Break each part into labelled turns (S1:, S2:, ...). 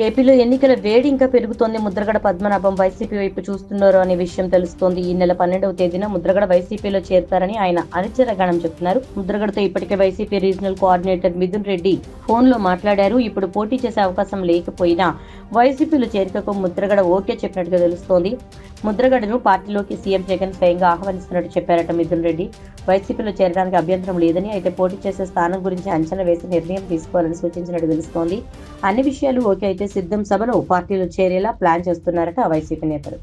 S1: ఏపీలో ఎన్నికల వేడి ఇంకా పెరుగుతోంది. ముద్రగడ పద్మనాభం వైసీపీ వైపు చూస్తున్నారు అనే విషయం తెలుస్తోంది. ఈ నెల 12వ తేదీన ముద్రగడ వైసీపీలో చేరతారని ఆయన అనుచర గణం చెప్తున్నారు. ముద్రగడతో ఇప్పటికే YCP regional coordinator Mithun Reddy phone లో మాట్లాడారు. ఇప్పుడు పోటీ చేసే అవకాశం లేకపోయినా వైసీపీలో చేరికకు ముద్రగడ ఓకే చెప్పినట్టుగా తెలుస్తోంది. ముద్రగడను పార్టీలోకి సీఎం జగన్ స్వయంగా ఆహ్వానిస్తున్నట్టు చెప్పారట మిథున్ రెడ్డి. వైసీపీలో చేరడానికి అభ్యంతరం లేదని, అయితే పోటీ చేసే స్థానం గురించి అంచనా వేసి నిర్ణయం తీసుకోవాలని సూచించినట్టు తెలుస్తోంది. అన్ని విషయాలు ఓకే అయితే సిద్ధం సభలో పార్టీలో చేరేలా ప్లాన్ చేస్తున్నారట వైసీపీ నేతలు.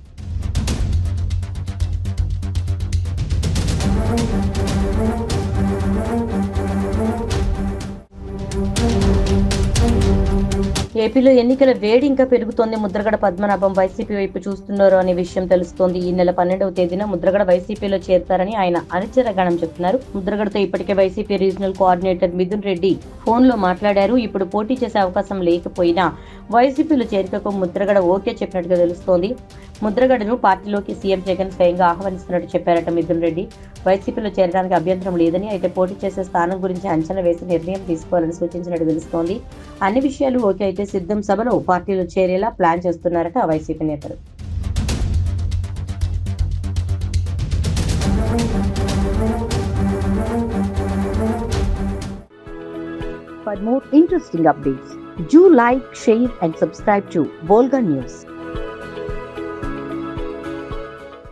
S1: ఏపీలో ఎన్నికల వేడి ఇంకా పెరుగుతోంది. ముద్రగడ పద్మనాభం వైసీపీ వైపు చూస్తున్నారు అనే విషయం తెలుస్తోంది. ఈ నెల 12వ తేదీన ముద్రగడ వైసీపీలో చేరతారని ఆయన అనుచర గణం చెప్తున్నారు. ముద్రగడతో ఇప్పటికే YCP regional coordinator Mithun Reddy phone లో మాట్లాడారు. ఇప్పుడు పోటీ చేసే అవకాశం లేకపోయినా వైసీపీలో చేరికకు ముద్రగడ ఓకే చెప్పినట్టుగా తెలుస్తోంది. ముద్రగడను పార్టీలోకి సీఎం జగన్ స్వయంగా ఆహ్వానిస్తున్నట్టు చెప్పారట మిథున్ రెడ్డి. వైసీపీలో చేరడానికి అభ్యంతరం లేదని, అయితే పోటీ చేసే స్థానం గురించి అంచనా వేసి నిర్ణయం తీసుకోవాలని సూచించినట్టు తెలుస్తోంది. అన్ని విషయాలు ఓకే అయితే సిద్ధం సభలో పార్టీలో చేరేలా ప్లాన్ చేస్తున్నారట వైసీపీ నేతలు. For more interesting updates, do like, share and subscribe to Volga News.